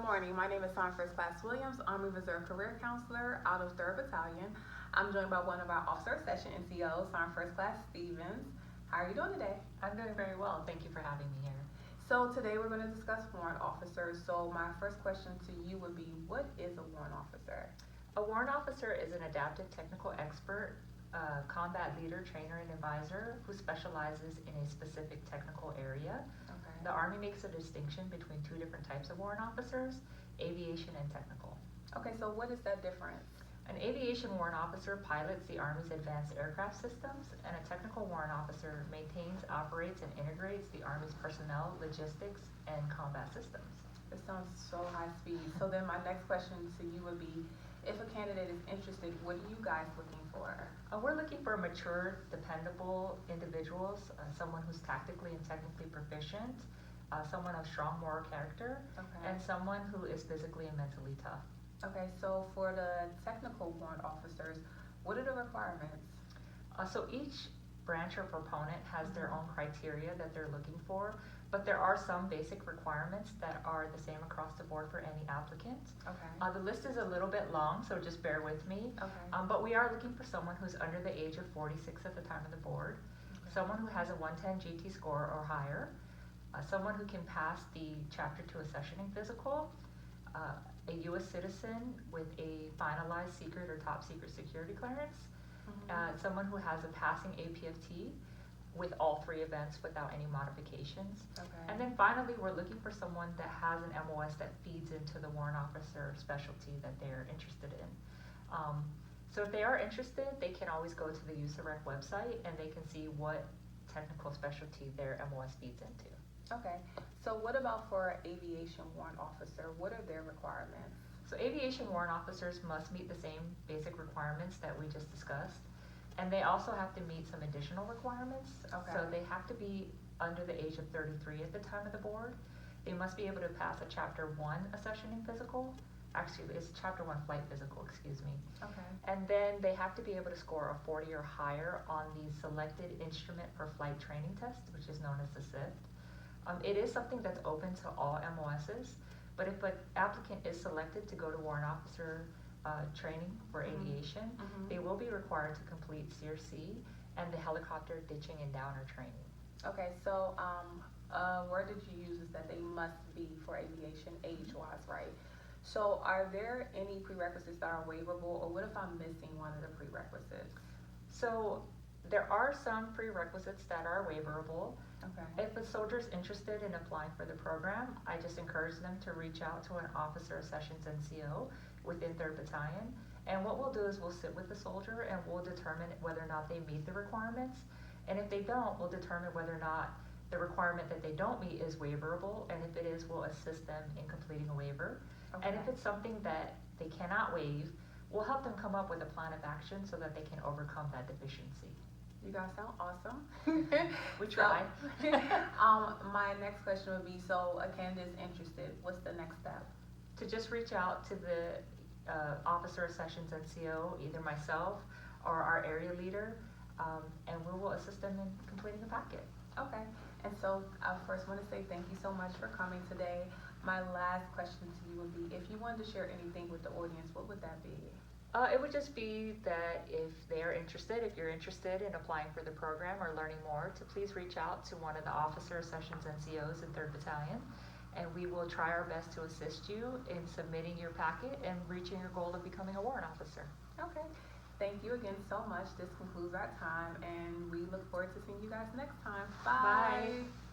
morning. My name is Sergeant First Class Williams, Army Reserve Career Counselor out of 3rd Battalion. I'm joined by one of our Officer Accession NCOs, Sergeant First Class Stephens. How are you doing today? I'm doing very well. Thank you for having me here. So today we're going to discuss warrant officers. So my first question to you would be, what is a warrant officer? A warrant officer is an adaptive technical expert, combat leader, trainer, and advisor who specializes in a specific technical area. Okay. The Army makes a distinction between two different types of warrant officers, aviation and technical. Okay, so what is that difference? An aviation warrant officer pilots the Army's advanced aircraft systems, and a technical warrant officer maintains, operates, and integrates the Army's personnel, logistics, and combat systems. It sounds so high speed. So then my next question to you would be, if a candidate is interested, what are you guys looking for? We're looking for mature, dependable individuals, someone who's tactically and technically proficient, someone of strong moral character, Okay. and someone who is physically and mentally tough. Okay, so for the technical warrant officers, what are the requirements? So each branch or proponent has their own criteria that they're looking for, but there are some basic requirements that are the same across the board for any applicant. Okay. The list is a little bit long, so just bear with me. Okay. But we are looking for someone who's under the age of 46 at the time of the board, someone who has a 110 GT score or higher, someone who can pass the Chapter 2 accessioning physical, a U.S. citizen with a finalized secret or top secret security clearance, someone who has a passing APFT with all 3 events without any modifications. Okay. And then finally, we're looking for someone that has an MOS that feeds into the warrant officer specialty that they're interested in. So if they are interested, they can always go to the USAREC website and they can see what technical specialty their MOS feeds into. Okay, so what about for an aviation warrant officer? What are their requirements? So aviation warrant officers must meet the same basic requirements that we just discussed. And they also have to meet some additional requirements. Okay. So they have to be under the age of 33 at the time of the board. They must be able to pass a Chapter 1 accessioning physical. Actually, it's Chapter 1 flight physical, excuse me. Okay. And then they have to be able to score a 40 or higher on the Selected Instrument for Flight Training Test, which is known as the SIFT. It is something that's open to all MOSs, but if an applicant is selected to go to warrant officer training for aviation, they will be required to complete CRC and the helicopter ditching and downer training. Okay, so word that you use is that they must be for aviation age-wise, right? So are there any prerequisites that are waivable, or what if I'm missing one of the prerequisites? So there are some prerequisites that are waiverable. Okay. If a soldier's interested in applying for the program, I just encourage them to reach out to an Officer Accession NCO within 3rd Battalion. And what we'll do is we'll sit with the soldier and we'll determine whether or not they meet the requirements. And if they don't, we'll determine whether or not the requirement that they don't meet is waiverable. And if it is, we'll assist them in completing a waiver. Okay. And if it's something that they cannot waive, we'll help them come up with a plan of action so that they can overcome that deficiency. You guys sound awesome. We try. My next question would be, so a candidate is interested, what's the next step? To just reach out to the Officer Accession NCO, either myself or our area leader, and we will assist them in completing the packet. Okay, and so I first want to say thank you so much for coming today. My last question to you would be, if you wanted to share anything with the audience, what would that be? It would just be that if they're interested, if you're interested in applying for the program or learning more, to please reach out to one of the Officer Accession NCOs in 3rd Battalion, and we will try our best to assist you in submitting your packet and reaching your goal of becoming a warrant officer. Okay, thank you again so much. This concludes our time, and we look forward to seeing you guys next time. Bye. Bye.